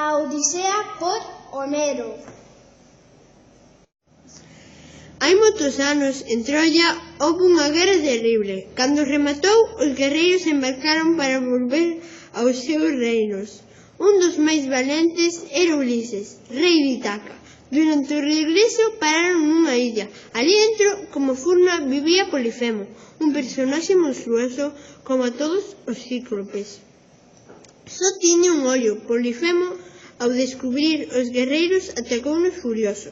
A Odisea por Homero. Hai moitos anos, en Troia, houve unha guerra terrible. Cando rematou, os guerreiros embarcaron para volver aos seus reinos. Un dos máis valentes era Ulises, rei de Itaca. Durante o regreso pararon nunha illa. Ali dentro, como furna, vivía Polifemo, un personaxe monstruoso como a todos os cíclopes. Só tiña un ollo. Polifemo, ao descubrir os guerreiros, atacounos furioso.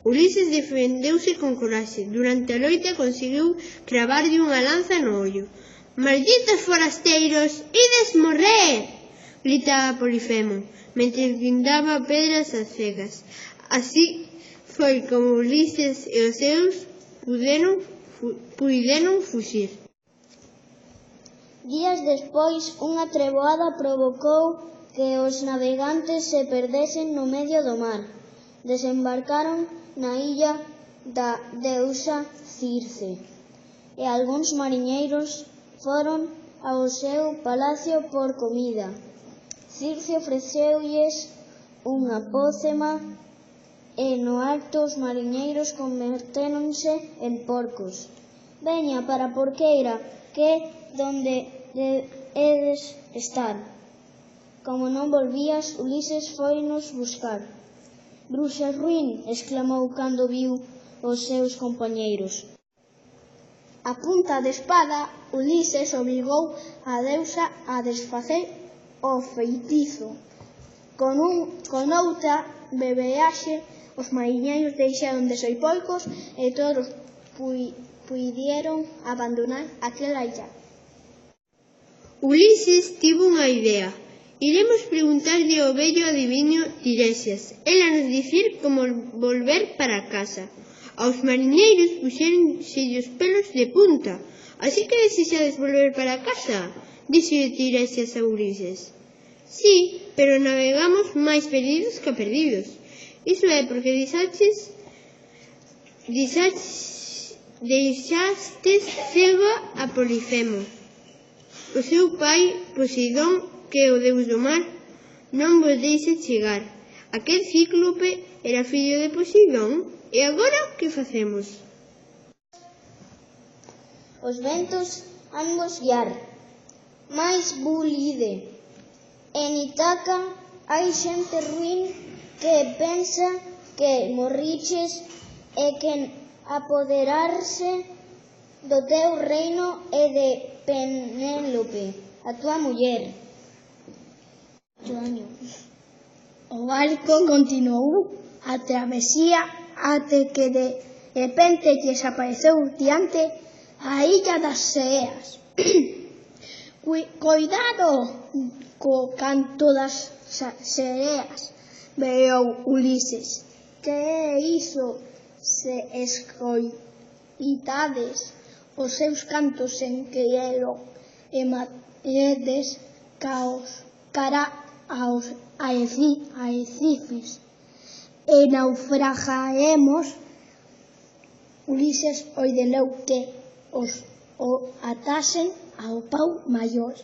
Ulises defendeuse con coraxe. Durante a loita conseguiu cravarlle unha lanza no ollo. «Malditos forasteiros, ides morrer!» gritaba Polifemo, mentre guindaba pedras ás cegas. Así foi como Ulises e os seus puideron fuxir. Días despois, unha treboada provocou que os navegantes se perdesen no medio do mar. Desembarcaron na illa da deusa Circe, e algúns mariñeiros foron ao seu palacio por comida. Circe ofreceulles unha pócema e no acto os mariñeiros convertéronse en porcos. «Veña para a porqueira, que donde dedes estar». Como non volvías, Ulises foinos buscar. «Bruxa ruín», exclamou cando viu os seus compañeiros. A punta de espada, Ulises obrigou a deusa a desfacer o feitizo. Con outra bebeaxe, os mariñeiros deixaron de ser porcos e todos puideron abandonar aquela illa. Ulises tivo unha idea. Iremos preguntarlle ao vello adiviño Tiresias. Ela nos dicir como volver para casa. Aos mariñeiros puxéronse os pelos de punta. «Así que desexades volver para casa?» dixo Tiresias a Ulises. «Sí, pero navegamos máis perdidos que perdidos. Iso é porque deixastes cego a Polifemo. O seu pai, Poseidón, que é o deus do mar, non vos deixa chegar. Aquel cíclope era fillo de Poseidón. E agora que facemos?» Os ventos han vos guiar, mais bulide. En Itaca hai xente ruín que pensa que morriches e que apoderarse do teu reino e de Penélope, a tua muller. O barco continuou a travesía até que de repente lles apareceu diante a illa das sereas. «Coidado co canto das sereas», berrou Ulises. «Que é iso? Se escoitades os seus cantos sen querelo e maredes cara aos arrecifes e naufragaremos». Ulises ordenou que os atasen ao pau maior.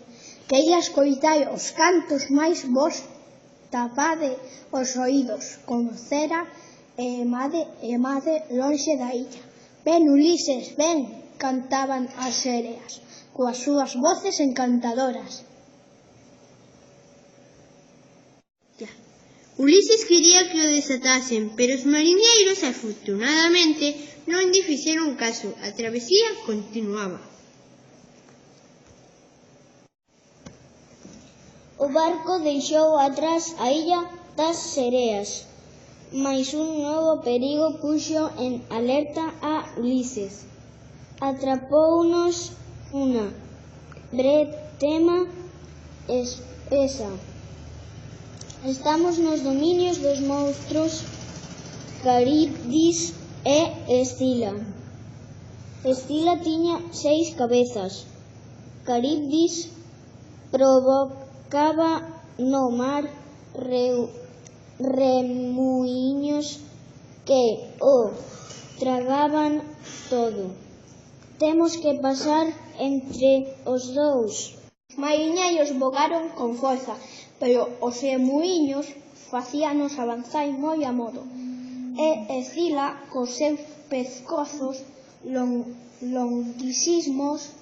«Quería escoitar os cantos máis vos tapade os oídos con cera e made lonxe da illa». «Ven, Ulises, ven», cantaban as sereas, coas súas voces encantadoras. Ulises quería que o desatasen, pero os mariñeiros, afortunadamente, non lle fixeron caso. A travesía continuaba. O barco deixou atrás a illa das sereas, mais un novo perigo puxo en alerta a Ulises. Atrapounos unha bretema espesa. Estamos nos dominios dos monstros Caribdis e Escila. Escila tiña 6 cabezas. Caribdis provocaba no mar remuíños que o tragaban todo. Temos que pasar entre os dous. Os mariñeiros bogaron con forza, pero os muiños facíanos avanzar moi a modo, e Escila, cos seus pescozos longuísimos,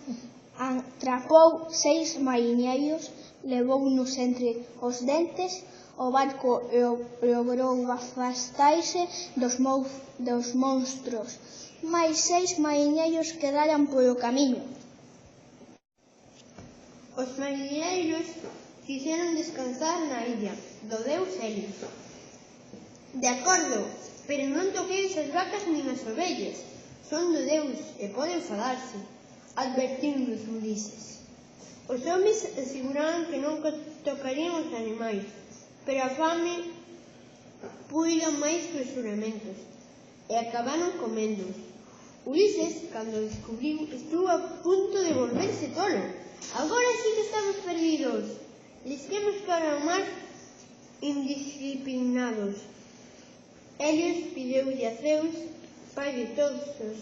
atrapou 6 mariñeiros, levounos entre os dentes, o barco logrou afastarse dos monstros, mais 6 mariñeiros quedaran polo camiño. Os mariñeiros quixeron descansar na illa do deus Helios. De acordo, pero non toqueis as vacas nin as ovellas, son do deus e poden falarse, advertiunos Ulises. Os homes aseguraban que non tocarían os animais, pero a fame puido máis que os xuramentos, e acabaron coméndoos. Ulises, cando descubriu, estuvo a punto de volverse tolo. Agora sí que estamos perdidos. Lisquemos cara ao mar indisciplinados. Helios pideulle a Zeus, pai de todos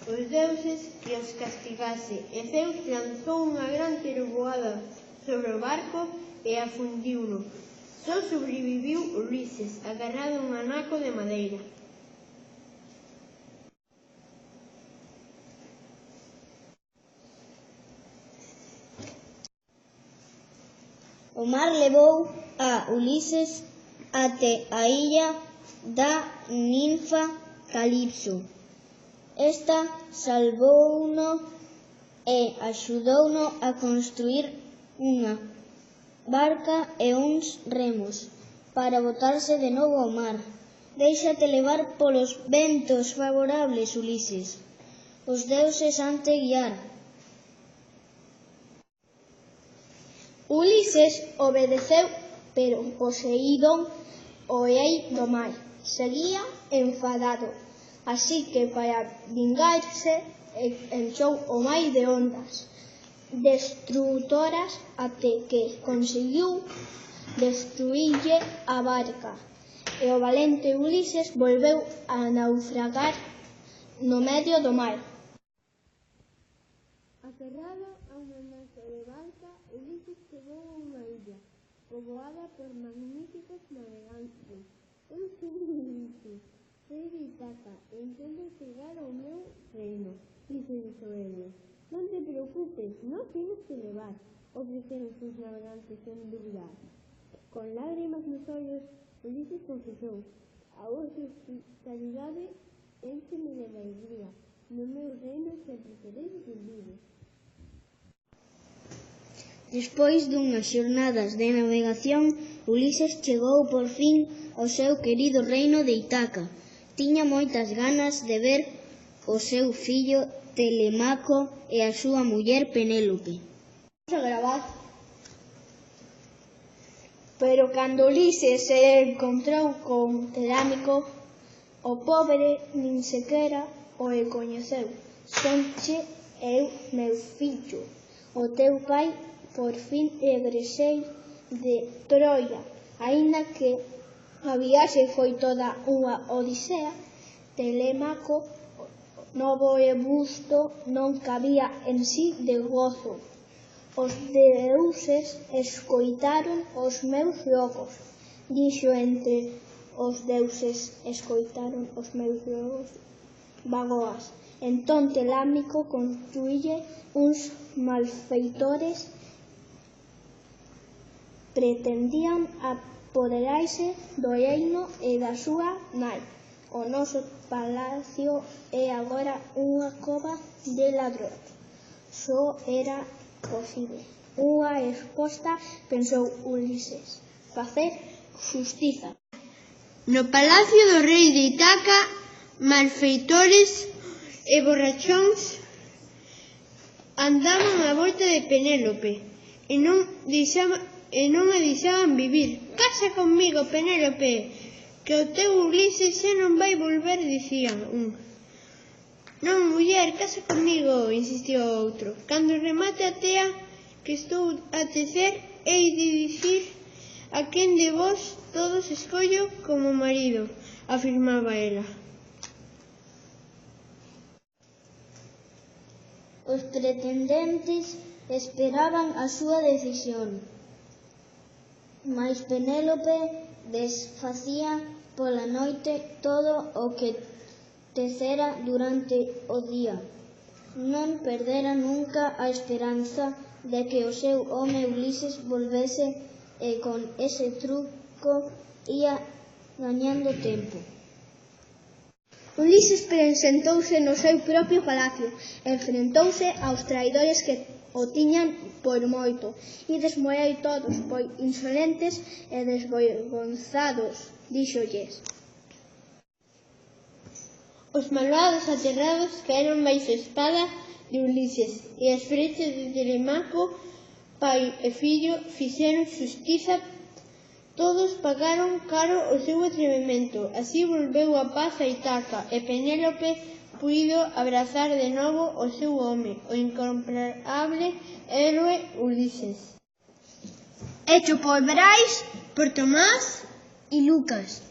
os deuses, que os castigase, e Zeus lanzou unha gran treboada sobre o barco e afundiuno. Só sobreviviu Ulises, agarrado a un anaco de madeira. O mar levou a Ulises até a illa da ninfa Calipso. Esta salvouno e axudouno a construir unha barca e uns remos para botarse de novo ao mar. Déixate levar polos ventos favorables, Ulises. Os deuses han te guiar. Ulises obedeceu, pero Poseidón, o rei do mar, seguía enfadado. Así que, para vingarse, encheu o mar de ondas destrutoras até que conseguiu destruírlle a barca, e o valente Ulises volveu a naufragar no medio do mar. Aferrado a un anaco de barca, Ulises chegou a unha illa, poboada por magníficos navegantes. Eu son Ulises, rei de Ítaca, e intento chegar ao meu reino, dixen Soelia. Non te preocupes, non tienes que levar, ofreceron os navegantes sen dubidar. Con lágrimas nos ollos, Ulises confesou: a vosa hospitalidade éncheme de alegría, no meu reino sempre sereis benvidos. Despois dunhas xornadas de navegación, Ulises chegou por fin ao seu querido reino de Ítaca. Tiña moitas ganas de ver o seu fillo Telemaco e a súa muller Penélope. Pero cando Ulises se encontrou con Telémaco, o pobre nin sequera o coñeceu. Sonche eu, meu fillo, o teu pai por fin regresei de Troia. Aínda que a viaxe foi toda unha odisea, Telémaco, novo e busto, non cabía en sí de gozo. Os deuses escoitaron os meus logos, dixo entre os deuses escoitaron os meus logos, vagoas. Entón Telémaco construílle uns malfeitores, pretendían apoderarse do reino e da súa nai. O noso palacio é agora unha cova de ladróns. Só era posible unha resposta, pensou Ulises: facer xustiza. No palacio do rei de Ítaca, malfeitores e borrachóns andaban á volta de Penélope e non a deixaban vivir. Casa comigo, Penélope, que o teu Ulises xa non vai volver, dicían un. Non, muller, casa comigo, insistiu o outro. Cando remate a tea que estou a tecer, hei de dicir a quen de vos todos escollo como marido, afirmaba ela. Os pretendentes esperaban a súa decisión. Mais Penélope desfacía pola noite todo o que tecera durante o día. Non perdera nunca a esperanza de que o seu home Ulises volvese e con ese truco ia gañando tempo. Ulises presentouse no seu propio palacio, enfrentouse aos traidores que o tiñan por moito, ides morrer todos por insolentes e desvergonzados, díxolles. Os malvados aterrados caeron baixo a espada de Ulises e as frechas de Telemaco, pai e fillo, fixeron xustiza. Todos pagaron caro o seu atrevemento. Así volveu a paz a Ítaca e Penélope puido abrazar de novo o seu home, o incomparable héroe Ulises. Hecho por Brais, Por Tomás y Lucas.